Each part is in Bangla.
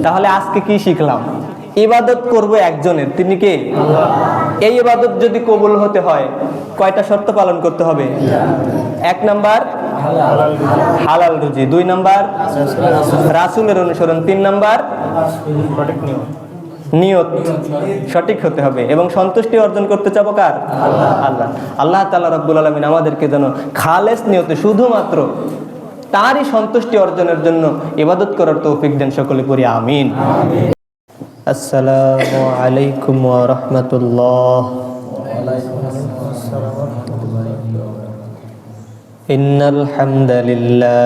তাহলে আজকে কি শিখলাম? ইবাদত করব একজনের, তিনি কে? এই ইবাদত যদি কবুল হতে হয় কয়টা শর্ত পালন করতে হবে? 1 নাম্বার হালাল রুজি, 2 নাম্বার রাসূলের অনুসরণ, 3 নাম্বার নিয়ত সঠিক হতে হবে এবং সন্তুষ্টি অর্জন করতে চাবো কার? আল্লাহ। আল্লাহ তাআলা রব্বুল আলামিন আমাদেরকে যেন খালেস নিয়তে শুধুমাত্র তারই সন্তুষ্টি অর্জনের জন্য ইবাদত করার তৌফিক দেন। সকলে পড়ি আমিন। আসসালামু আলাইকুম ওয়া রাহমাতুল্লাহ। ইন্নাল হামদালিল্লাহ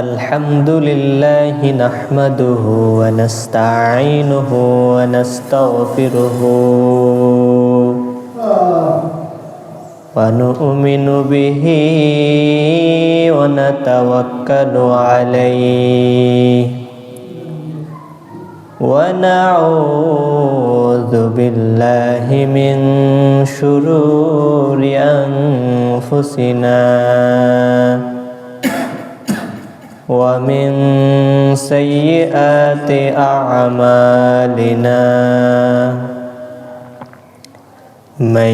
আলহামদুলিল্লাহি নাহমাদুহু ওয়া নাস্তাঈনুহু ওয়া নাস্তাগফিরুহু ওয়া নু'মিনু বিহি ওয়া নাতাওয়াক্কালু আলাইহি ওয়া নাউযু বিল্লাহি মিন শুরুরি আনফুসিনা ওয়া মিন সাইয়্যাতি আ'মালিনা মান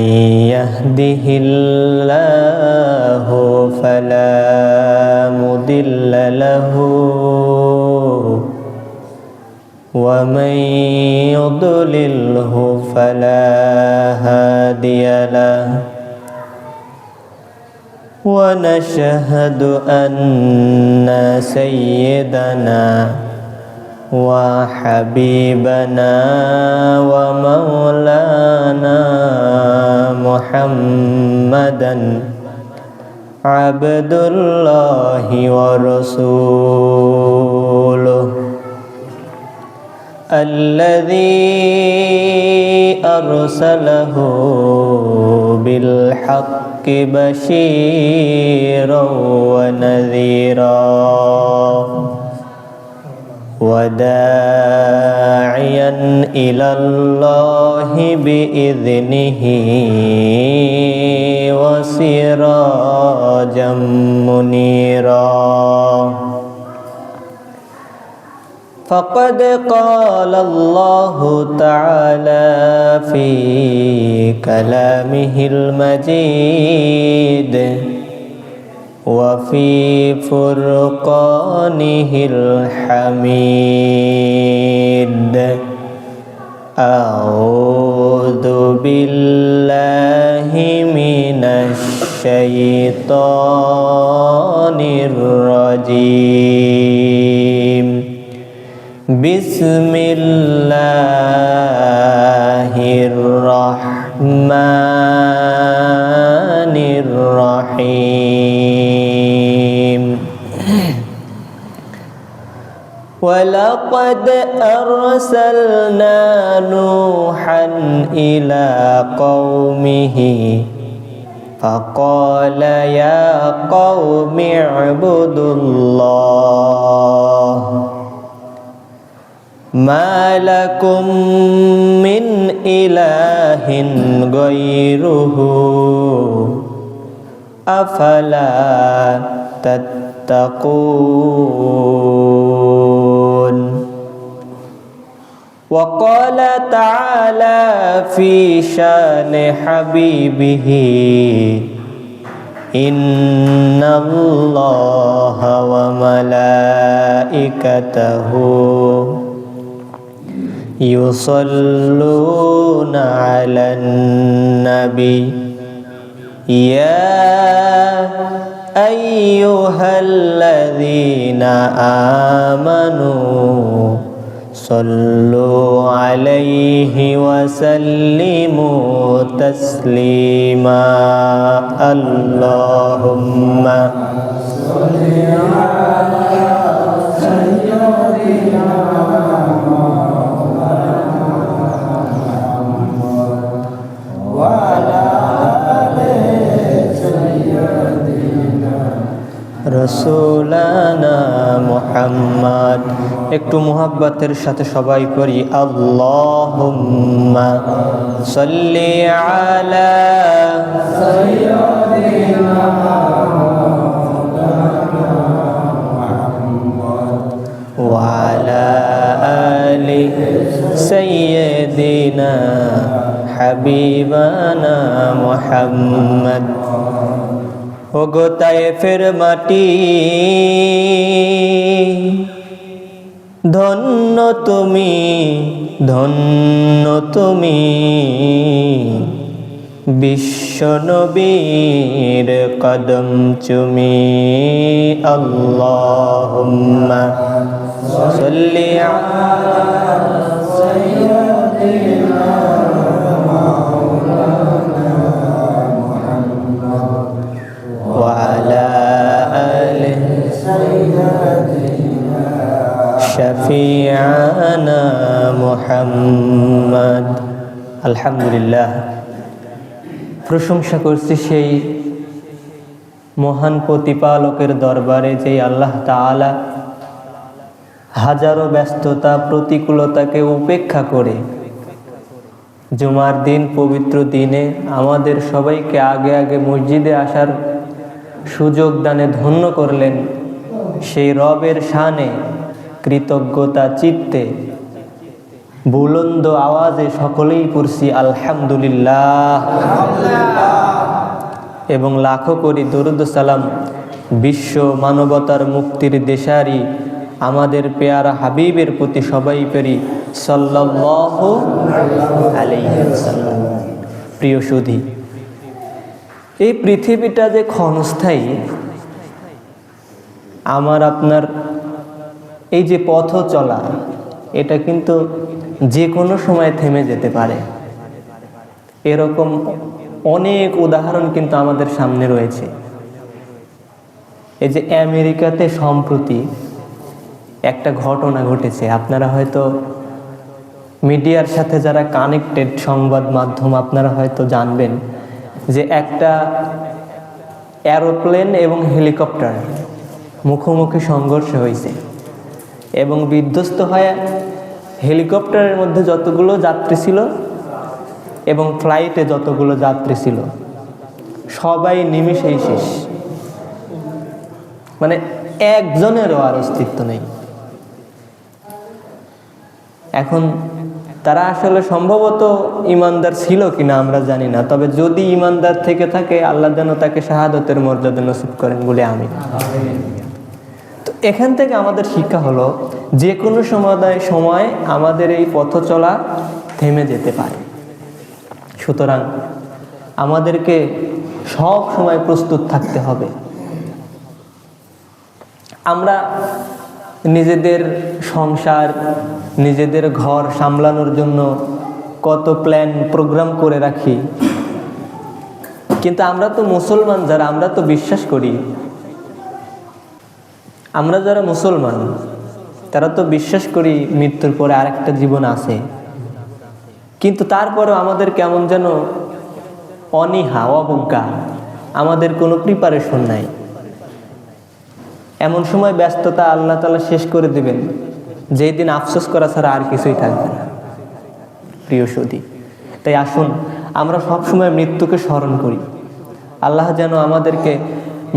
ইয়াহদিহিল্লাহু ফালা মুদিল্লা লাহু ওয়া মান ইউদ্লিলহু ফালা হাদিয়া লাহু ونشهد أن سيدنا وحبيبنا ومولانا محمدا عبد الله ورسوله الذي أرسله بالحق بشيرا ونذيرا وداعيا إلى الله بإذنه وسراجا منيرا فقد قال الله تعالى في كلامه المجيد وفي فرقانه الحميد أعوذ بالله من الشيطان الرجيم بسم الله الرحمن الرحيم ولقد أرسلنا نوحا إلى قومه فقال يا قوم اعبدوا الله ما لكم من إله غيره أفلا تتقون وقال تعالى في شان حبيبه إن الله وملائكته يصلون على النبي يا أيها الذين آمنوا صلوا عليه وسلموا تسليما اللهم صل على سيدنا রসুলানা মুহাম্মদ। একটু মুহাব্বতের সাথে সবাই করি আল্লাহুম্মা সাল্লি আলা সাইয়্যিদিনা سيدنا حبيبنا محمد ওগো তায়েফের মাটি ধন্য তুমি ধন্য তুমি বিশ্ব নবীর কদম চুমি আল্লাহুম্মা সাল্লি আলা সাইয়্যিদিনা মাওলানা মুহাম্মদ ওয়া আলা আলি সাইয়্যিদিনা শাফিআনা মুহাম্মদ। আলহামদুলিল্লাহ, প্রশংসা করছি সেই মহান প্রতিপালকের দরবারে, যে আল্লাহ তাআলা হাজারো ব্যস্ততা প্রতিকূলতাকে উপেক্ষা করে জুমার দিন, পবিত্র দিনে আমাদের সবাইকে আগে আগে মসজিদে আসার সুযোগ দানে ধন্য করলেন। সেই রবের শানে কৃতজ্ঞতা চিত্তে বুলন্দ আওয়াজে সকলেই পড়ছি আলহামদুলিল্লাহ, এবং লাখো কোটি দরুদ সালাম বিশ্ব মানবতার মুক্তির দেশারি আমাদের পেয়ারা হাবিবের প্রতি সবাই পেরি সাল্লাল্লাহু আলাইহি ওয়াসাল্লাম। প্রিয় সুধী, এই পৃথিবীটা যে ক্ষণস্থায়ী, আমার আপনার এই যে পথ চলা, এটা কিন্তু যে কোনো সময় থেমে যেতে পারে। এরকম অনেক উদাহরণ কিন্তু আমাদের সামনে রয়েছে। এই যে আমেরিকাতে সম্প্রতি একটা ঘটনা ঘটেছে, আপনারা হয়তো মিডিয়ার সাথে যারা কানেক্টেড, সংবাদ মাধ্যম, আপনারা হয়তো জানবেন যে একটা এরোপ্লেন এবং হেলিকপ্টার মুখোমুখি সংঘর্ষ হয়েছে এবং বিধ্বস্ত হয়ে হেলিকপ্টারের মধ্যে যতগুলো যাত্রী ছিল এবং ফ্লাইটে যতগুলো যাত্রী ছিল সবাই নিমিষেই শেষ। মানে একজনেরও আর অস্তিত্ব নেই। এখন তারা আসলে সম্ভবত ইমানদার ছিল কিনা আমরা জানি না, তবে যদি ইমানদার থেকে থাকে আল্লাহ যেন তাকে শাহাদতের মর্যাদা নসিব করেন বলে আমিন। তো এখান থেকে আমাদের শিক্ষা হলো, যে কোনো সময় আমাদের এই পথ চলা থেমে যেতে পারে। সুতরাং আমাদেরকে সব সময় প্রস্তুত থাকতে হবে। আমরা নিজেদের সংসার, নিজেদের ঘর সামলানোর জন্য কত প্ল্যান প্রোগ্রাম করে রাখি, কিন্তু আমরা তো মুসলমান যারা, আমরা তো বিশ্বাস করি, আমরা যারা মুসলমান তারা তো বিশ্বাস করি মৃত্যুর পরে আরেকটা জীবন আছে। কিন্তু তারপরেও আমাদের কেমন যেন অনীহা, অবজ্ঞা, আমাদের কোনো প্রিপারেশন নাই। এমন সময় ব্যস্ততা আল্লাহ তাআলা শেষ করে দিবেন, যেই দিন আফসোস করা ছাড়া আর কিছুই থাকবে না। প্রিয় সুধী, তাই আসুন আমরা সবসময় মৃত্যুকে স্মরণ করি। আল্লাহ যেন আমাদেরকে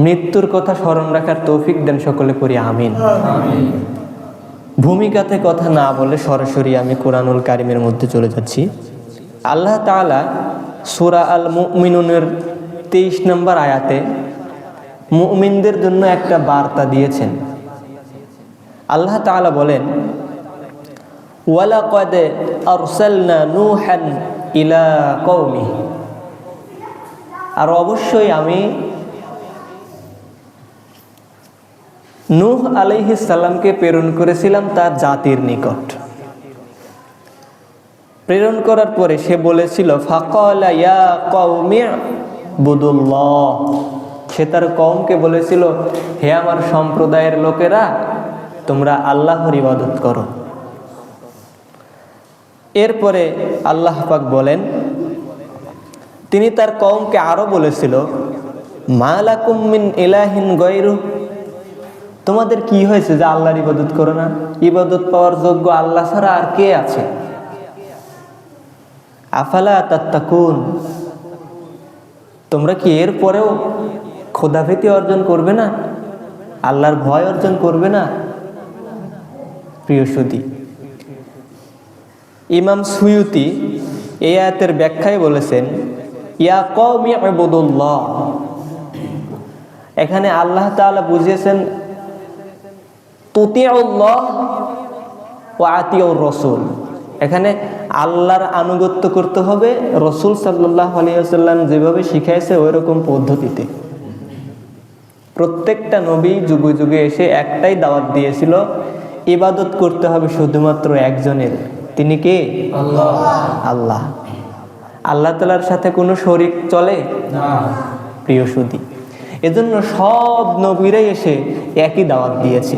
মৃত্যুর কথা স্মরণ রাখার তৌফিক দেন, সকলে করি আমিন। ভূমিকাতে কথা না বলে সরাসরি আমি কোরআনুল কারিমের মধ্যে চলে যাচ্ছি। আল্লাহ তাআলা সূরা আল মুমিনুনের 23 নম্বর আয়াতে মুমিনদের জন্য একটা বার্তা দিয়েছেন। আল্লাহ তাআলা বলেন, ওয়ালাকাদ আরসালনা নূহান ইলা কওমিহি, আর অবশ্যই আমি নূহ আলাইহিস সালামকে প্রেরণ করেছিলাম তার জাতির নিকট। প্রেরণ করার পরে সে বলেছিল, ফাকালা ইয়া কওমি বুদুল্লাহ, সে তার কওমকে বলেছিল, হে আমার সম্প্রদায়ের লোকেরা, তোমরা আল্লাহর ইবাদত করো। এরপরে আল্লাহ পাক বলেন, তিনি তার কওমকে আরো বলেছিল, মা লাকুম মিন ইলাহিন গায়রু, তোমাদের কি হয়েছে যে আল্লাহর ইবাদত করো না? ইবাদত পাওয়ার যোগ্য আল্লাহ ছাড়া আর কে আছে? আফালা তাত্তাকুন, তোমরা কি এর পরেও খোদাভীতি অর্জন করবে না? আল্লাহর ভয় অর্জন করবে না? প্রিয় সুধী, ইমাম সুয়ুতি এই আয়াতের ব্যাখ্যায় বলেছেন, ইয়া কওমি ইবুদুল্লাহ, এখানে আল্লাহ তাআলা বুঝিয়েছেন তুতিউল্লাহ ওয়া আতিউর রাসূল। এখানে আল্লাহর আনুগত্য করতে হবে রাসূল সাল্লাল্লাহু আলাইহি ওয়াসাল্লাম যেভাবে শিখাইছে ওই রকম পদ্ধতিতে। প্রত্যেকটা নবী যুগে যুগে এসে একটাই দাওয়াত দিয়েছিল, ইবাদত করতে হবে শুধুমাত্র একজনের। তিনি কে? আল্লাহ। আল্লাহ। আল্লাহ তাআলার সাথে কোনো শরীক চলে না, প্রিয় সুধী। এজন্য সব নবীরাই এসে একই দাওয়াত দিয়েছে।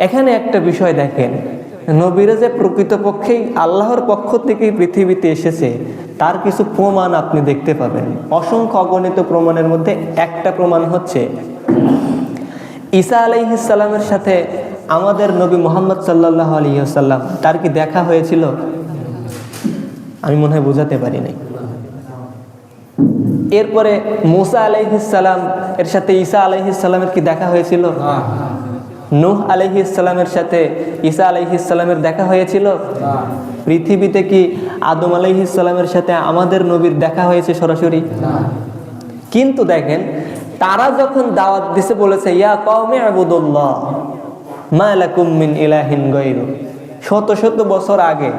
এখানে একটা বিষয় দেখেন, নবীরা যে প্রকৃতপক্ষেই আল্লাহর পক্ষ থেকে পৃথিবীতে এসেছে তার কিছু প্রমাণ আপনি দেখতে পাবেন। অসংখ্য অগণিত প্রমাণের মধ্যে একটা প্রমাণ হচ্ছে ঈসা আলাইহিস সালামের সাথে আমাদের নবী মুহাম্মদ সাল্লাল্লাহু আলাইহি ওয়াসাল্লাম তার কি দেখা হয়েছিল? আমি মনে হয় বোঝাতে পারি নাই। এরপরে মুসা আলাইহিস সালাম এর সাথে ঈসা আলাইহিস সালামের কি দেখা হয়েছিল? নূহ আলাইহিস সালামের সাথে ঈসা আলাইহিস সালামের দেখা হয়েছিল? পৃথিবীতে কি আদম আলাইহিস সালামের সাথে আমাদের নবীর দেখা হয়েছে সরাসরি? কিন্তু দেখেন, তারা যখন দাওয়াত দিতে বলেছে ইয়া কওমি ইবুদুল্লাহ মা লাকুম মিন ইলাহিন গায়রু, শত শত বছর আগে।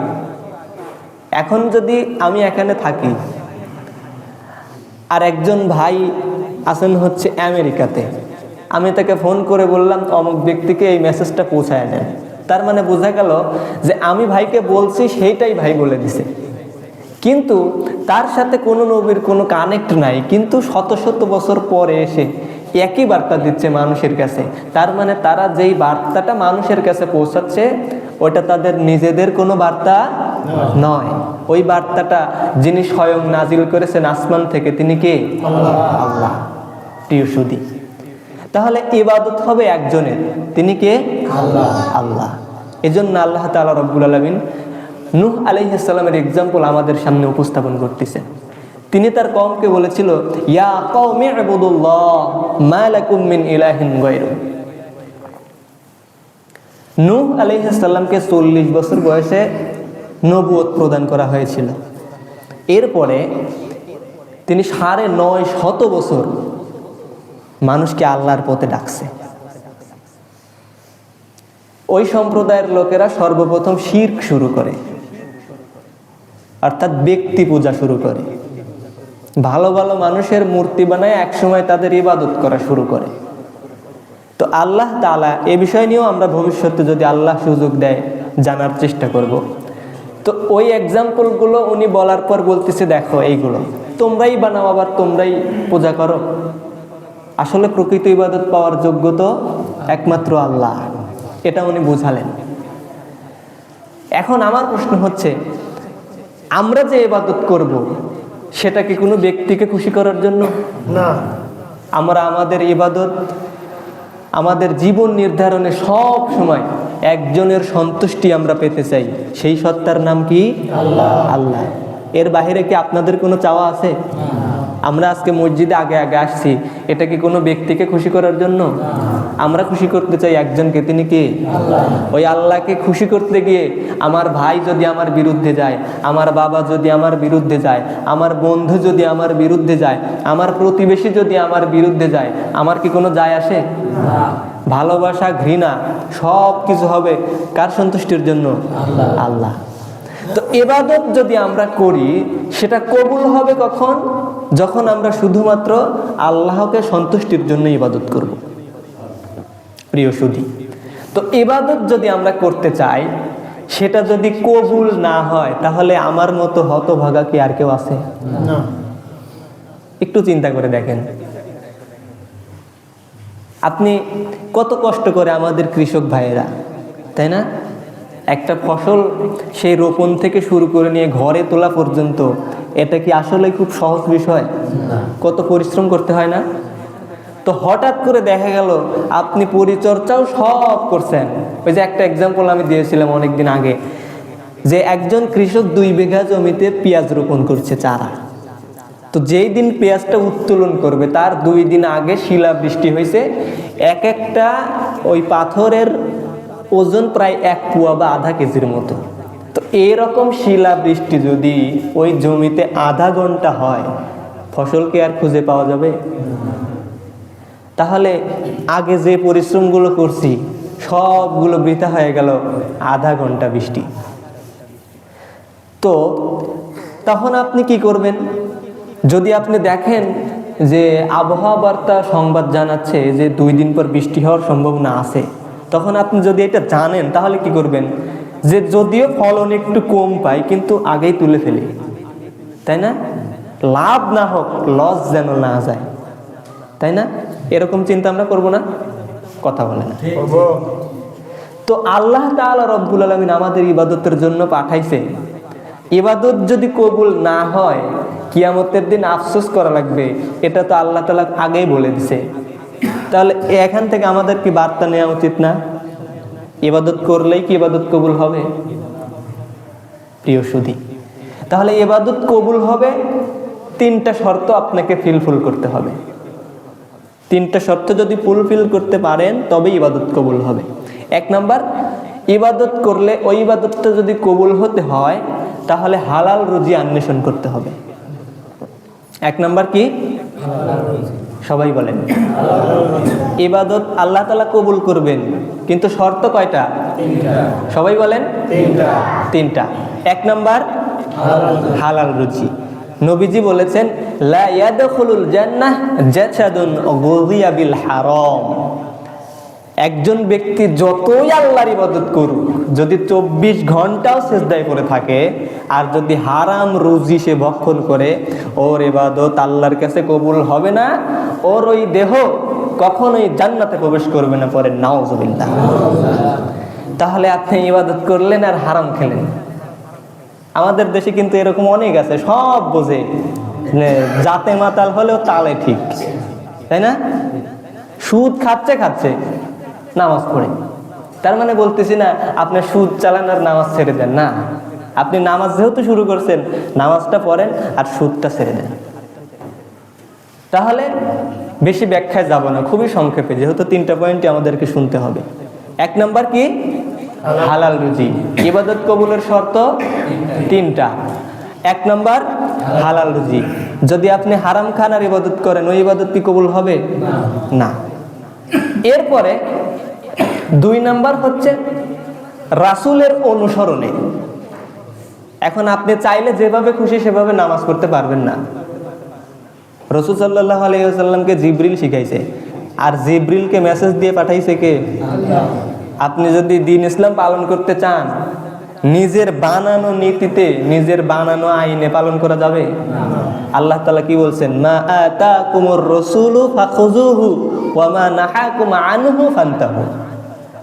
এখন যদি আমি এখানে থাকি আর একজন ভাই আছেন হচ্ছে আমেরিকাতে, আমি তাকে ফোন করে বললাম অমুক ব্যক্তিকে এই মেসেজটা পৌঁছায় দেন, তার মানে বোঝা গেল যে আমি ভাইকে বলছি সেইটাই ভাই বলে দিছে। কিন্তু তার সাথে কোনো নবীর কোনো কানেক্ট নাই, কিন্তু শত শত বছর পরে এসে একই বার্তা দিচ্ছে মানুষের কাছে। তার মানে তারা যেই বার্তাটা মানুষের কাছে পৌঁছাচ্ছে ওটা তাদের নিজেদের কোনো বার্তা নয়। ওই বার্তাটা যিনি স্বয়ং নাজিল করেছেন আসমান থেকে, তিনি কে? আল্লাহ। প্রিয় সুধী, তাহলে ইবাদত হবে একজনের, তিনি কে? আল্লাহ। আল্লাহ। এজন্য আল্লাহ তাআলা রব্বুল আলামিন নূহ আলাইহিস সালামের এক্সাম্পল আমাদের সামনে উপস্থাপন করতেছেন। তিনি তার কওমকে বলেছিল ইয়া কওমি ইবুদুল্লাহ মা লাকুম মিন ইলাহিন গায়রু। নূহ আলাইহিস সালামকে 40 বছর বয়সে নবুয়ত প্রদান করা হয়েছিল। এরপরে তিনি 950 বছর মানুষকে আল্লাহর পথে ডাকছে। ওই সম্প্রদায়ের লোকেরা সর্বপ্রথম শিরক শুরু করে, অর্থাৎ ব্যক্তি পূজা শুরু করে। ভালো ভালো মানুষের মূর্তি বানায় একসময় তাদের ইবাদত করা শুরু করে। তো আল্লাহ তাআলা এ বিষয় নিয়েও আমরা ভবিষ্যতে যদি আল্লাহ সুযোগ দেয় জানার চেষ্টা করব। তো ওই এক্সাম্পলগুলো উনি বলার পর বলতেছে দেখো এইগুলো তোমরাই বানাও, আবার তোমরাই পূজা করো। আসলে প্রকৃত ইবাদত পাওয়ার যোগ্য তো একমাত্র আল্লাহ, এটা উনি বুঝালেন। এখন আমার প্রশ্ন হচ্ছে, আমরা যে ইবাদত করব সেটা কি কোনো ব্যক্তিকে খুশি করার জন্য? না। আমরা আমাদের ইবাদত, আমাদের জীবন নির্ধারণে সব সময় একজনের সন্তুষ্টি আমরা পেতে চাই। সেই সত্তার নাম কি? আল্লাহ। আল্লাহ। এর বাহিরে কি আপনাদের কোনো চাওয়া আছে? আমরা আজকে মসজিদে আগে আগে আসছি, এটা কি কোনো ব্যক্তিকে খুশি করার জন্য? আমরা খুশি করতে চাই একজনকে, তিনি কে? ওই আল্লাহকে খুশি করতে গিয়ে আমার ভাই যদি আমার বিরুদ্ধে যায়, আমার বাবা যদি আমার বিরুদ্ধে যায়, আমার বন্ধু যদি আমার বিরুদ্ধে যায়, আমার প্রতিবেশী যদি আমার বিরুদ্ধে যায়, আমার কি কোনো যায় আসে? ভালোবাসা, ঘৃণা সব কিছু হবে কার সন্তুষ্টির জন্য? আল্লাহ। তো ইবাদত যদি আমরা করি সেটা কবুল হবে কখন? যখন আমরা শুধুমাত্র আল্লাহকে সন্তুষ্টির জন্য ইবাদত করব। প্রিয় সুধী, তো ইবাদত যদি আমরা করতে চাই সেটা যদি কবুল না হয় তাহলে আমার মতো হতভাগা কি আর কেউ আছে? না। একটু চিন্তা করে দেখেন, আপনি কত কষ্ট করে আমাদের কৃষক ভাইয়েরা, তাই না? একটা ফসল সেই রোপণ থেকে শুরু করে নিয়ে ঘরে তোলা পর্যন্ত, এটা কি আসলে খুব সহজ বিষয়? কত পরিশ্রম করতে হয় না? তো হঠাৎ করে দেখা গেল আপনি পরিচর্যাও সব করছেন। ওই যে একটা এক্সাম্পল আমি দিয়েছিলাম অনেকদিন আগে, যে একজন কৃষক 2 বিঘা জমিতে পেঁয়াজ রোপণ করছে, চারা। তো যেই দিন পেঁয়াজটা উত্তোলন করবে তার 2 দিন আগে শিলা বৃষ্টি হয়েছে, এক একটা ওই পাথরের ওজন প্রায় 1 পোয়া বা আধা কেজির মতো। তো এরকম শিলা বৃষ্টি যদি ওই জমিতে আধা ঘন্টা হয়, ফসল কি আর খুঁজে পাওয়া যাবে? তাহলে আগে যে পরিশ্রমগুলো করছি সবগুলো বৃথা হয়ে গেল আধা ঘন্টা বৃষ্টি। তো তখন আপনি কি করবেন? যদি আপনি দেখেন যে আবহাওয়া বার্তা সংবাদ জানাচ্ছে যে 2 দিন পর বৃষ্টি হওয়ার সম্ভাবনা আছে, তখন আপনি যদি এটা জানেন তাহলে কি করবেন? যে যদিও ফলন একটু কম পাই কিন্তু আগেই তুলে ফেলি, তাই না? লাভ না হোক, লস যেন না যায়, তাই না? এরকম চিন্তা আমরা করব না? কথা বলে না। তো আল্লাহ তাআলা রব্বুল আলামিন আমাদের ইবাদতের জন্য পাঠাইছে। ইবাদত যদি কবুল না হয় কিয়ামতের দিন আফসোস করা লাগবে, এটা তো আল্লাহ তাআলা আগেই বলে দিছে। তাহলে এখান থেকে আমাদের কি বার্তা নেওয়া উচিত না? ইবাদত করলেই কি ইবাদত কবুল হবে? প্রিয় সুধী, তাহলে ইবাদত কবুল হবে 3টা শর্ত আপনাকে ফুলফিল করতে হবে। 3টা শর্ত যদি ফুলফিল করতে পারেন তবে ইবাদত কবুল হবে। 1 নাম্বার, ইবাদত করলে ওই ইবাদতটা যদি কবুল হতে হয় তাহলে হালাল রুজি অন্বেষণ করতে হবে। 1 নাম্বার কি? সবাই বলেন। ইবাদত আল্লাহ তাআলা কবুল করবেন, কিন্তু শর্ত কয়টা? 3টা। সবাই বলেন। 3টা। 1 নাম্বার হালাল রুজি। নবীজি বলেছেন, লা ইয়াদখুলুল জান্নাহ জাসাদুন গুযিয়া বিল হারাম। একজন ব্যক্তি যতই আল্লাহর ইবাদত করুক, যদি 24 ঘন্টাও সিজদায় পড়ে থাকে আর যদি হারাম রুজি সে ভক্ষণ করে, ওর ইবাদত আল্লাহর কাছে কবুল হবে না। ওর ওই দেহ কখনোই জান্নাতে প্রবেশ করবে না। পরে নাউজুবিল্লাহ। তাহলে আপনি ইবাদত করলেন আর হারাম খেলেন। আমাদের দেশে কিন্তু এরকম অনেক আছে, সব বোঝে, জাতে মাতাল হলেও তালে ঠিক, তাই না? সুদ খাচ্ছে নামাজ পড়ে। তার মানে বলতেছি না আপনি সুদ চালান আর নামাজ ছেড়ে দেন, না। আপনি নামাজ যেহেতু শুরু করছেন, নামাজটা পড়েন আর সুদটা ছেড়ে দেন। তাহলে বেশি ব্যাখ্যায় যাব না, খুবই সংক্ষেপে, যেহেতু 3টা পয়েন্টই আমাদেরকে শুনতে হবে। 1 নাম্বার কি? হালাল রুজি। ইবাদত কবুলের শর্ত 3টা। 1 নাম্বার হালাল রুজি। যদি আপনি হারাম খান আর ইবাদত করেন, ওই ইবাদত কি কবুল হবে? না। এরপরে 2 নাম্বার হচ্ছে রাসূলের অনুসরণে। এখন আপনি চাইলে যেভাবে খুশি সেভাবে নামাজ পড়তে পারবেন না। রাসূল সাল্লাল্লাহু আলাইহি ওয়াসাল্লামকে জিবরিল শিখাইছে, আর জিবরিলকে মেসেজ দিয়ে পাঠাইছে কে? আপনি যদি দ্বীন ইসলাম পালন করতে চান, নিজের বানানো নীতিতে, নিজের বানানো আইনে পালন করা যাবে? আল্লাহ তাআলা কি বলছেন? মা আতাকুমুর রাসূলু ফাখুযুহু ওয়া মা নাহাকুম আনহু ফান্তাহু।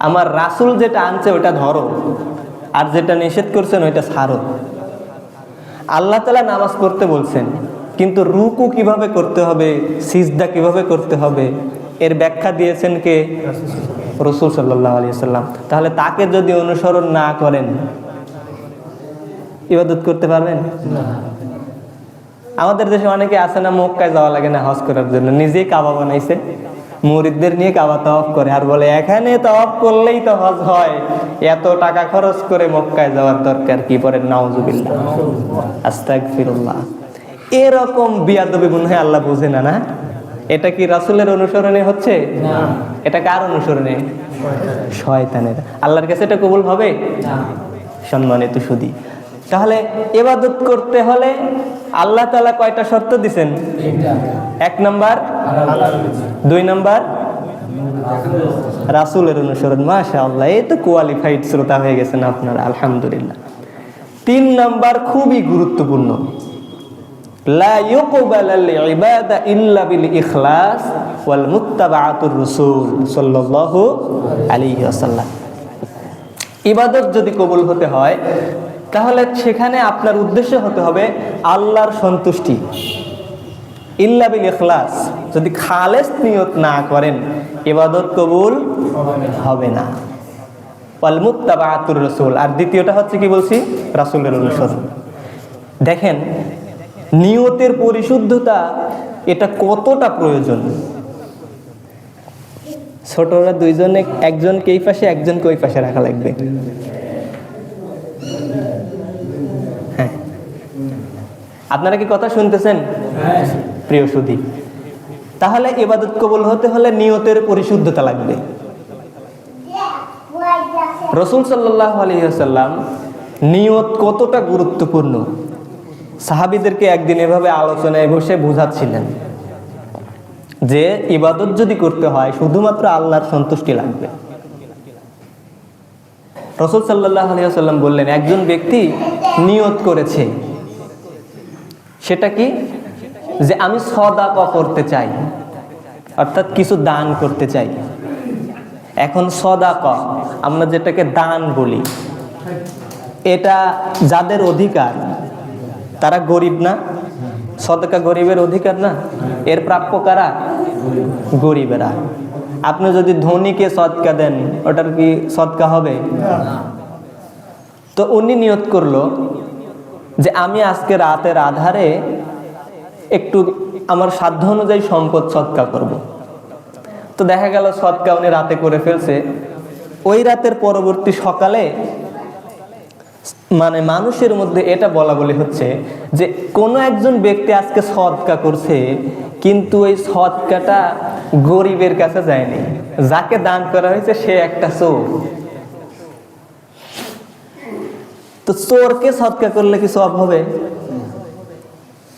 আমার রাসূল যেটা আনছে ওটা ধরো, আর যেটা নিষেধ করছেন ওইটা ছাড়ো। আল্লাহ তাআলা নামাজ পড়তে বলছেন, কিন্তু রুকু কিভাবে করতে হবে, সিজদা কিভাবে করতে হবে, এর ব্যাখ্যা দিয়েছেন কে? রাসূল সাল্লাল্লাহু আলাইহি ওয়াসাল্লাম। তাহলে তাকে যদি অনুসরণ না করেন ইবাদত করতে পারবেন না। আমাদের দেশে অনেকে আছে না, মক্কায় যাওয়া লাগে না হজ করার জন্য, নিজেই কাবা বানাইছে, মুরিদদের নিয়ে কাবা তাওয়াফ করে, আর বলে এখানে তাওয়াফ করলেই তো হজ হয়, এত টাকা খরচ করে মক্কায় যাওয়ার দরকার কি? পরে নাউজুবিল্লাহ, আস্তাগফিরুল্লাহ। এরকম বিয়াদবি মনে হয় আল্লাহ বুঝে না। না, এটা কি রাসূলের অনুসরণে হচ্ছে? না। এটা কার অনুসরণে? শয়তানের। আল্লাহর কাছে এটা কবুল হবে না। সম্মানিত সুধী, তাহলে ইবাদত করতে হলে আল্লাহ তাআলা কয়টা শর্ত দিবেন? 1 নাম্বার 2 নাম্বার রাসূলের অনুসরণ। মাশাআল্লাহ, এই তো কোয়ালিফাইড শ্রোতা হয়ে গেছেন আপনারা, আলহামদুলিল্লাহ। 3 নাম্বার খুবই গুরুত্বপূর্ণ, লা ইউকবালাল ইবাদা ইল্লা বিল ইখলাস ওয়াল মুত্তাবাআতুর রাসূল সাল্লাল্লাহু আলাইহি ওয়াসাল্লাম। ইবাদত যদি কবুল হতে হয় তাহলে সেখানে আপনার উদ্দেশ্য হতে হবে আল্লাহর সন্তুষ্টি। ইল্লা বিল ইখলাস, যদি খালেস নিয়ত না করেন ইবাদত কবুল হবে না। ওয়াল মুত্তাবাআতুর রাসূল, আর দ্বিতীয়টা হচ্ছে কি বলছি? রাসূলের অনুসরণ। দেখেন নিয়তের পরিশুদ্ধতা এটা কতটা প্রয়োজন। ছোটরা দুইজনে, একজনকে এই পাশে একজনকে ওই পাশে রাখা লাগবে। হ্যাঁ, আপনারা কি কথা শুনতেছেন প্রিয় সুধী? তাহলে ইবাদত কবুল হতে হলে নিয়তের পরিশুদ্ধতা লাগবে। রাসূল সাল্লাল্লাহু আলাইহি ওয়াসাল্লাম নিয়ত কতটা গুরুত্বপূর্ণ সাহাবীদেরকে একদিন এভাবে আলোচনায় বসে বুঝাচ্ছিলেন যে ইবাদত যদি করতে হয় শুধুমাত্র আল্লাহর সন্তুষ্টি লাগবে। রাসূল সাল্লাল্লাহু আলাইহি ওয়াসাল্লাম বললেন, একজন ব্যক্তি নিয়ত করেছে, সেটা কি? যে আমি সদাকা করতে চাই, অর্থাৎ কিছু দান করতে চাই। এখন সদাকা আমরা যেটাকে দান বলি, এটা যাদের অধিকার তারা গরিব না? সদকা গরিবের অধিকার না? এর প্রাপ্য কারা? গরিবেরা। আপনি যদি ধনীকে সদকা দেন, ওটার কি সদকা হবে? তো উনি নিয়ত করলো যে আমি আজকে রাতের আধারে একটু আমার সাধ্য অনুযায়ী সম্পদ সদকা করব। তো দেখা গেল সদকা উনি রাতে করে ফেলছে। ওই রাতের পরবর্তী সকালে মানে মানুষের মধ্যে এটা বলা বলি হচ্ছে যে কোনো একজন ব্যক্তি আজকে সদকা করছে, কিন্তু ওই সদকাটা গরিবের কাছে যায়নি, যাকে দান করা হয়েছে সে একটা চোর। তো চোরকে সদকা করলে কি সওয়াব হবে?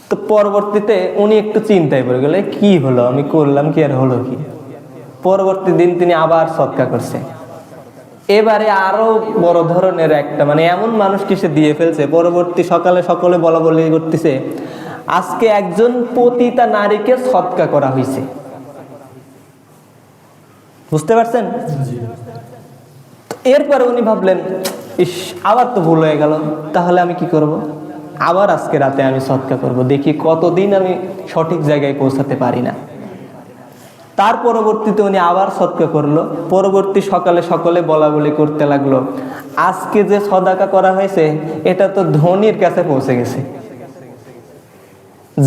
তো পরবর্তীতে উনি একটু চিন্তায় পড়ে গেল, কি হলো, আমি করলাম কি আর হলো কি? পরবর্তী দিন তিনি আবার সদকা করছে। এবারে আরো বড় ধরনের একটা মানে এমন মানুষকে সে দিয়ে ফেলছে, পরবর্তী সকালে সকলে বলা বলি করতেছে আজকে একজন পতিতা নারীকে সদকা করা হয়েছে। বুঝতে পারছেন? এরপরে উনি ভাবলেন, ইস আবার তো ভুল হয়ে গেল, তাহলে আমি কি করব? আবার আজকে রাতে আমি সদকা করব, দেখি কতদিন আমি সঠিক জায়গায় পৌঁছাতে পারি না। তার পরবর্তীতে উনি আবার সদকা করলো। পরবর্তী সকালে সকলে বলা বলি করতে লাগলো, আজকে যে সদাকা করা হয়েছে এটা তো ধনীর কাছে পৌঁছে গেছে,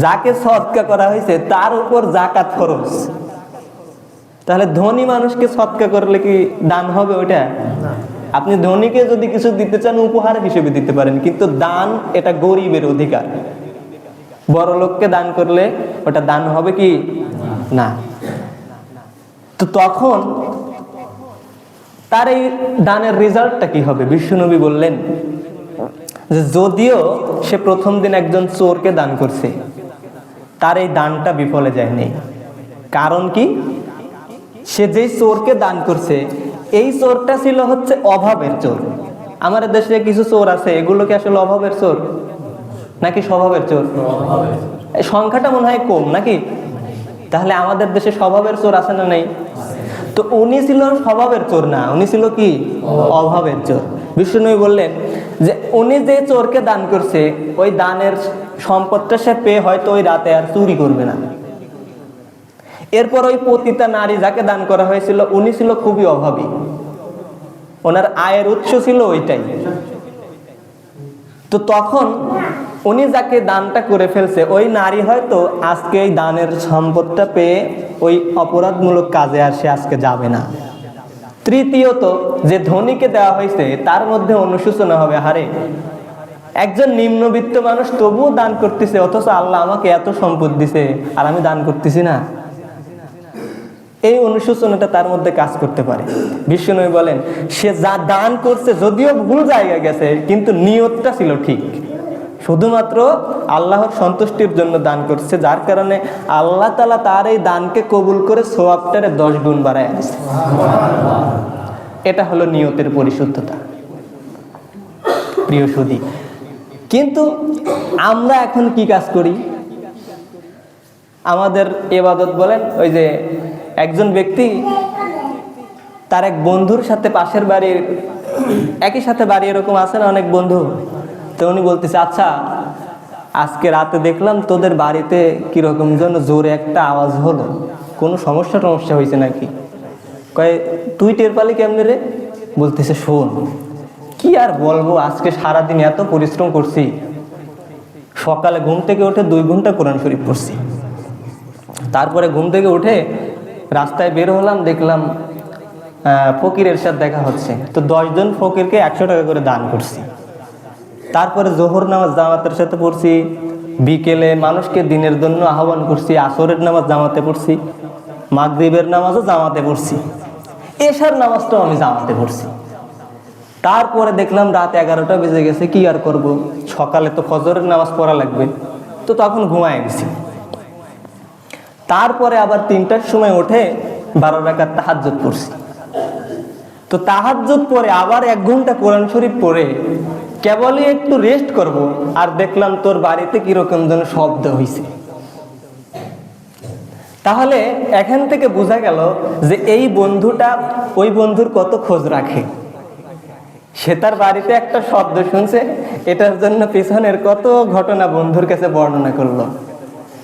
যাকে সদকা করা হয়েছে তার উপর যাকাত খরচ। তাহলে ধনী মানুষকে সদকা করলে কি দান হবে ওইটা? আপনি ধনীকে যদি কিছু দিতে চান উপহার হিসেবে দিতে পারেন, কিন্তু দান এটা গরিবের অধিকার। বড় লোককে দান করলে ওটা দান হবে কি না? তো তখন তার এই দানের রেজাল্টটা কি হবে? বিশ্বনবী বললেন যে যদিও সে প্রথম দিন একজন চোরকে দান করছে, তার এই দানটা বিফলে যায়নি। কারণ কি? সে যেই চোরকে দান করছে এই চোরটা ছিল হচ্ছে অভাবের চোর। আমাদের দেশে কিছু চোর আছে, এগুলো কি আসলে অভাবের চোর নাকি স্বভাবের চোর? সংখ্যাটা মনে হয় কম নাকি? তাহলে আমাদের দেশে স্বভাবের চোর আছে না নেই? তো উনি ছিল স্বভাবের চোর না, উনি ছিল কি? অভাবের চোর। বিষ্ণুনবী বললেন যে উনি যে চোরকে দান করছে ওই দানের সম্পদটা সে পেয়ে হয়তো ওই রাতে আর চুরি করবে না। এরপর ওই পতিতা নারী যাকে দান করা হয়েছিল উনি ছিল খুবই অভাবী, ওনার আয়ের উৎস ছিল ওইটাই। তো তখন উনি যাকে দানটা করে ফেলছে ওই নারী হয়তো আজকে এই দানের সম্পদটা পেয়ে ওই অপরাধমূলক কাজে আর সে আজকে যাবে না। তৃতীয়ত, যে ধনীকে দেওয়া হয়েছে তার মধ্যে অনুশোচনা হবে, হারে একজন নিম্নবিত্ত মানুষ তবুও দান করতেছে, অথচ আল্লাহ আমাকে এত সম্পদ দিছে আর আমি দান করতেছি না। এই অনুশোচনাটা তার মধ্যে কাজ করতে পারে। বিশ্বনবী বলেন সে যা দান করছে যদিও ভুল জায়গায় গেছে, কিন্তু নিয়তটা ছিল ঠিক, শুধুমাত্র আল্লাহর সন্তুষ্টির জন্য দান করছে, যার কারণে আল্লাহ তাআলা তার এই দানকে কবুল করে সওয়াবটারে 10 গুণ বাড়ায় দিয়েছে। এটা হলো নিয়তের পরিশুদ্ধতা প্রিয় সুধী। কিন্তু আমরা এখন কি কাজ করি? আমাদের ইবাদত বলেন, ওই যে একজন ব্যক্তি তার এক বন্ধুর সাথে পাশের বাড়ির একই সাথে বাড়ি এরকম আছে না অনেক বন্ধু, তো উনি বলতেছে আচ্ছা আজকে রাতে দেখলাম তোদের বাড়িতে কিরকম যেন জোরে একটা আওয়াজ হলো, কোনো সমস্যা হয়েছে নাকি? কয় তুই টের পালি কেমনে রে? বলতেছে শোন, কি আর বলবো, আজকে সারাদিন এত পরিশ্রম করছি, সকালে ঘুম থেকে উঠে 2 ঘন্টা কোরআন শরীফ পড়ছি, তারপরে ঘুম থেকে উঠে রাস্তায় বের হলাম, দেখলাম ফকিরের সাথে দেখা হচ্ছে। তো 10 জন ফকিরকে 100 টাকা করে দান করছি। তারপরে জোহর নামাজ জামাতের সাথে পড়ছি, বিকেলে মানুষকে দিনের জন্য আহ্বান করছি, আসরের নামাজ জামাতে পড়ছি, মাগরিবের নামাজও জামাতে পড়ছি, এশার নামাজটাও আমি জামাতে পড়ছি। তারপরে দেখলাম রাত 11টা বেজে গেছে, কি আর করব, সকালে তো ফজরের নামাজ পড়া লাগবে, তো তখন ঘুমায় গেছি। তারপরে আবার 3টার সময় উঠে 12 রাকাত তাহাজ্জুদ পড়ছি। তো তাহাজ্জুদ পরে আবার 1 ঘন্টা কোরআন শরীফ পড়ে কেবলই একটু রেস্ট করব, আর দেখলাম তোর বাড়িতে কিরকম যেন শব্দ হয়েছে। তাহলে এখান থেকে বোঝা গেল যে এই বন্ধুটা ওই বন্ধুর কত খোঁজ রাখে। সে তার বাড়িতে একটা শব্দ শুনছে, এটার জন্য পিছনের কত ঘটনা বন্ধুর কাছে বর্ণনা করলো।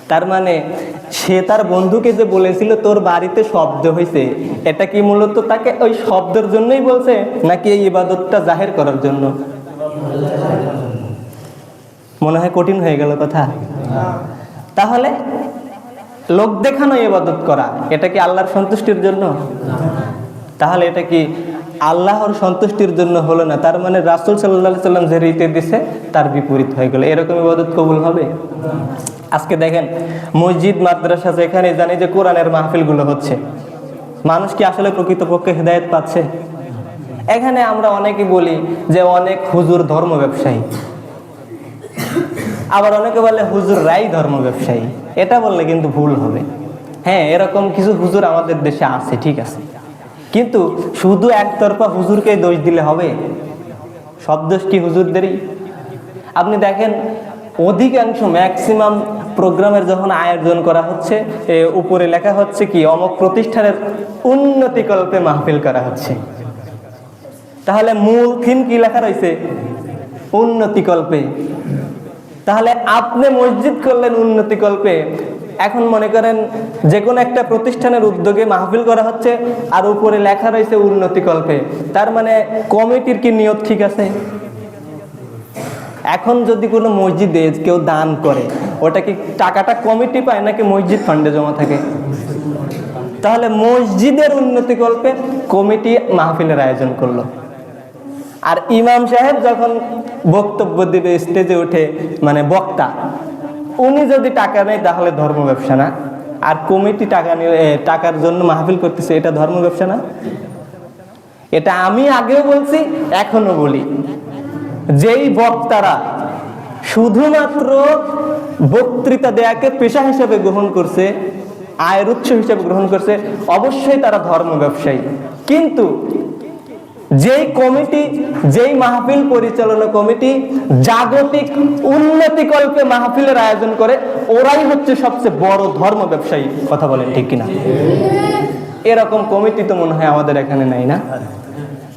তার মানে সে তার বন্ধুকে যে বলেছিল তোর বাড়িতে শব্দ হয়েছে, এটা কি মূলত তাকে ওই শব্দের জন্যই বলছে, নাকি এই ইবাদতটা জাহির করার জন্য? মনে হয় কঠিন হয়ে গেল কথা। তাহলে লোক দেখানো ইবাদত করা, এটা কি আল্লাহর সন্তুষ্টির জন্য? তাহলে এটা কি আল্লাহর সন্তুষ্টির জন্য হলো না? তার মানে রাসূল সাল্লাল্লাহু আলাইহি সাল্লাম যে রীতি দিছে তার বিপরীত হয়ে গেল। এরকম ইবাদত কবুল হবে? আজকে দেখেন মসজিদ মাদ্রাসা যেখানে জানি যে কোরআনের মাহফিলগুলো হচ্ছে, মানুষ কি আসলে প্রকৃতপক্ষে হেদায়েত পাচ্ছে? এখানে আমরা অনেকে বলি যে অনেক হুজুর ধর্ম ব্যবসায়ী, আবার অনেকে বলে হুজুররাই ধর্ম ব্যবসায়ী। এটা বললে কিন্তু ভুল হবে। হ্যাঁ, এরকম কিছু হুজুর আমাদের দেশে আছে, ঠিক আছে, কিন্তু শুধু একতরফা হুজুরকে দোষ দিলে হবে? সব দোষ কি হুজুরদেরই? আপনি দেখেন অধিকাংশ ম্যাক্সিমাম প্রোগ্রামের যখন আয়োজন করা হচ্ছে, উপরে লেখা হচ্ছে কি অমুক প্রতিষ্ঠানের উন্নতিকল্পে মাহফিল করা হচ্ছে। তাহলে মূল থিম কি লেখা রয়েছে? উন্নতিকল্পে। তাহলে আপনি মসজিদ করলেন উন্নতিকল্পে, এখন মনে করেন যে কোনো একটা প্রতিষ্ঠানের উদ্যোগে মাহফিল করা হচ্ছে আর উপরে লেখা রয়েছে উন্নতিকল্পে, তার মানে কমিটির কি নিয়ত ঠিক আছে? এখন যদি কোনো মসজিদে কেউ দান করে, ওটা কি টাকাটা কমিটি পায় নাকি মসজিদ ফান্ডে জমা থাকে? তাহলে মসজিদের উন্নতিকল্পে কমিটি মাহফিলের আয়োজন করলো, আর ইমাম সাহেব যখন বক্তব্য দিবে স্টেজে উঠে, মানে বক্তা, উনি যদি টাকা নেয় তাহলে ধর্ম ব্যবসা না? আর কমিটি টাকা নিয়ে টাকার জন্য মাহফিল করতেছে, এটা ধর্ম ব্যবসা না? এটা আমি আগেও বলছি, এখনো বলি, যেই বক্তারা শুধুমাত্র বক্তৃতা দেয়াকে পেশা হিসেবে গ্রহণ করছে, আয়ের উৎস হিসেবে গ্রহণ করছে, অবশ্যই তারা ধর্ম ব্যবসায়ী। কিন্তু যেই কমিটি, যেই মাহফিল পরিচালনা কমিটি জাগতিক উন্নতিকল্পে মাহফিলের আয়োজন করে, ওরাই হচ্ছে সবচেয়ে বড় ধর্ম ব্যবসায়ী। কথা বলেন ঠিক কিনা? এরকম কমিটি তো মনে হয় আমাদের এখানে নাই, না?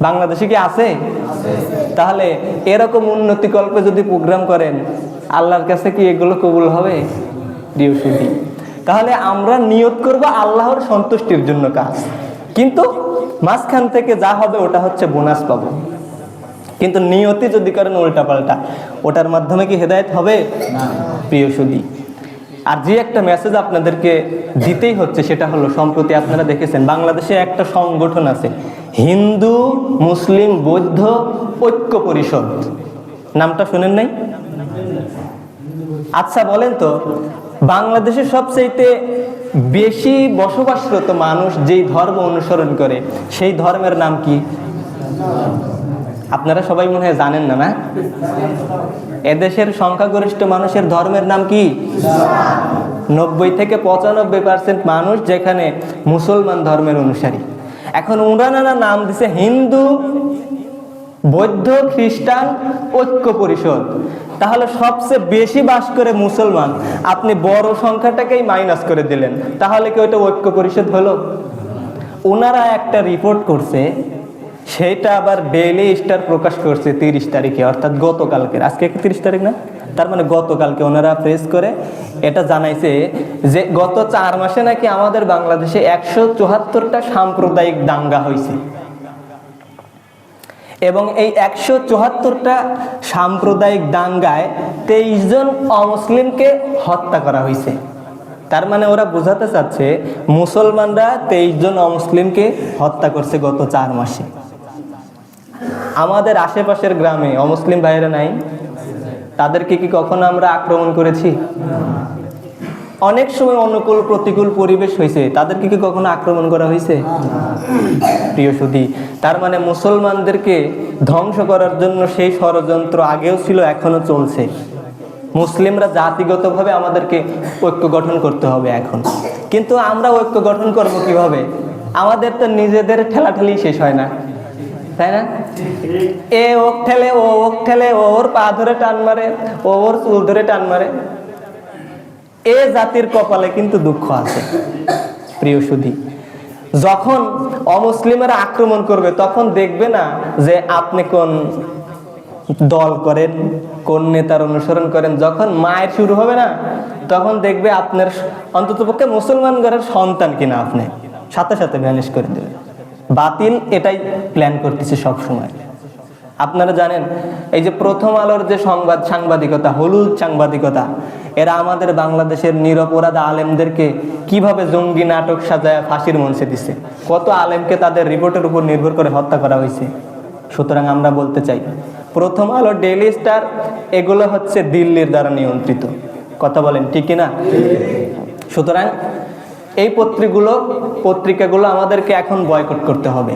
বাংলাদেশে কি আছে? তাহলে এরকম উন্নতিকল্পে যদি প্রোগ্রাম করেন, আল্লাহর কাছে কি এগুলো কবুল হবে? প্রিয় সুধী, তাহলে আমরা নিয়ত করব আল্লাহর সন্তুষ্টির জন্য কাজ, কিন্তু মাঝখান থেকে যা হবে ওটা হচ্ছে বোনাস পাবো। কিন্তু নিয়তি যদি করেন উল্টা পাল্টা, ওটার মাধ্যমে কি হেদায়েত হবে? না। প্রিয় সুধী, আর যে একটা মেসেজ আপনাদেরকে দিতেই হচ্ছে, সেটা হলো, সম্প্রতি আপনারা দেখেছেন বাংলাদেশে একটা সংগঠন আছে, হিন্দু মুসলিম বৌদ্ধ ঐক্য পরিষদ। নামটা শুনেন নাই? আচ্ছা বলেন তো, বাংলাদেশের সবচেয়ে বেশি বসবাসরত মানুষ যেই ধর্ম অনুসরণ করে, সেই ধর্মের নাম কি? আপনারা সবাই মনে হয় জানেন না, না? এদেশের সংখ্যাগরিষ্ঠ মানুষের ধর্মের নাম কি? 90 থেকে 95% মানুষ যেখানে মুসলমান ধর্মের অনুসারী। এখন ওনারা নাম দিছে হিন্দু বৌদ্ধ খ্রিস্টান ঐক্য পরিষদ। তাহলে সবচেয়ে বেশি বাস করে মুসলমান, আপনি বড় সংখ্যাটাকেই মাইনাস করে দিলেন, তাহলে কি ওইটা ঐক্য পরিষদ হলো? ওনারা একটা রিপোর্ট করছে, সেটা আবার ডেইলি স্টার প্রকাশ করছে 30 তারিখে, অর্থাৎ গতকালকে। আজকে কি 30 তারিখ না? তার মানে গতকালকে ওনারা প্রেস করে এটা জানাইছে যে গত 4 মাসে নাকি আমাদের বাংলাদেশে 174টা সাম্প্রদায়িক দাঙ্গা হয়েছে, এবং এই 174টা সাম্প্রদায়িক দাঙ্গায় 23 জন অমুসলিমকে হত্যা করা হয়েছে। তার মানে ওরা বোঝাতে চাচ্ছে মুসলমানরা 23 জন অমুসলিমকে হত্যা করছে গত 4 মাসে। আমাদের আশেপাশের গ্রামে অমুসলিম ভাইয়েরা নাই, তাদেরকে কি কখনো আমরা আক্রমণ করেছি? অনেক সময় অনুকূল প্রতিকূল পরিবেশ হয়েছে, তাদেরকে কি কখনো আক্রমণ করা হয়েছে? প্রিয় সুধী, তার মানে মুসলমানদেরকে ধ্বংস করার জন্য সেই ষড়যন্ত্র আগেও ছিল, এখনো চলছে। মুসলিমরা জাতিগতভাবে আমাদেরকে ঐক্য গঠন করতে হবে এখন, কিন্তু আমরা ঐক্য গঠন করব কিভাবে? আমাদের তো নিজেদের ঠেলাঠেলি শেষ হয় না, তাই না? এ ওক ঠেলে, ও ওক ঠেলে, ওর পা ধরে টান মারে, ওর চুল ধরে টান মারে। এ জাতির কপালে কিন্তু দুঃখ আছে। প্রিয় সুধী, যখন অমুসলিমেরা আক্রমণ করবে তখন দেখবে না যে আপনি কোন দল করেন, কোন নেতার অনুসরণ করেন। যখন মায়ের শুরু হবে না, তখন দেখবে আপনার অন্ততপক্ষে মুসলমান ঘরের সন্তান কিনা আপনি সাথে সাথে ভ্যানিশ করে দেবে। বাতিল এটাই প্ল্যান করতেছে সব সময়। আপনারা জানেন, এই যে প্রথম আলোর যে সাংবাদিকতা, হলুদ সাংবাদিকতা, এরা আমাদের বাংলাদেশের নিরপরাধ আলেমদেরকে কিভাবে জঙ্গি নাটক সাজায় ফাঁসির মঞ্চে দিচ্ছে। কত আলেমকে তাদের রিপোর্টের উপর নির্ভর করে হত্যা করা হয়েছে। সুতরাং আমরা বলতে চাই, প্রথম আলো, ডেইলি স্টার এগুলো হচ্ছে দিল্লির দ্বারা নিয়ন্ত্রিত। কথা বলেন ঠিক কিনা? সুতরাং এই পত্রিকাগুলো আমাদেরকে এখন বয়কট করতে হবে।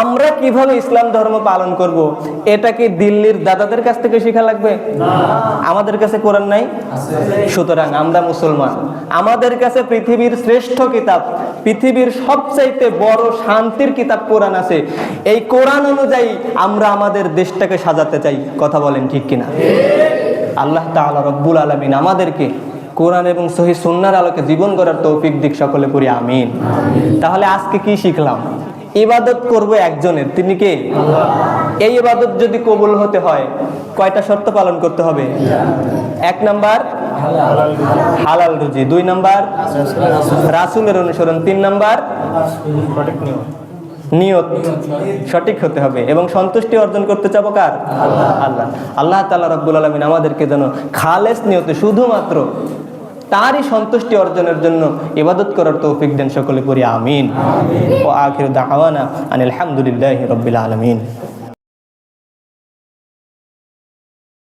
আমরা কিভাবে ইসলাম ধর্ম পালন করব, এটা কি দিল্লির দাদাদের কাছ থেকে শেখা লাগবে? আমাদের কাছে কোরআন নাই। সুতরাং আমরা মুসলমান, আমাদের কাছে পৃথিবীর শ্রেষ্ঠ কিতাব, পৃথিবীর সবচাইতে বড় শান্তির কিতাব কোরআন আছে। এই কোরআন অনুযায়ী আমরা আমাদের দেশটাকে সাজাতে চাই। কথা বলেন ঠিক কিনা? আল্লাহ তাআলা রব্বুল আলামিন আমাদেরকে কোরআন এবং সহিহ সুন্নাহর আলোকে জীবন গড়ার তৌফিক দিক, সকলে পড়ি আমিন। তাহলে আজকে কি শিখলাম? ইবাদত করব একজনের, তিনি কে? এই ইবাদত যদি কবুল হতে হয় কয়টা শর্ত পালন করতে হবে? 1 নাম্বার হালাল রুজি, 2 নাম্বার রাসূলের অনুসরণ, 3 নাম্বার নিয়ত সঠিক হতে হবে এবং সন্তুষ্টি অর্জন করতে চাবো কার? আল্লাহ। আল্লাহ তাআলা রব্বুল আলামিন আমাদেরকে যেন খালেস নিয়তে শুধুমাত্র তারই সন্তুষ্টি অর্জনের জন্য ইবাদত করার তৌফিক দেন, সকলে পড়ি আমিন। ওয়া আখিরু দাওয়ানা আনিল হামদুলিল্লাহি রাব্বিল আলামিন।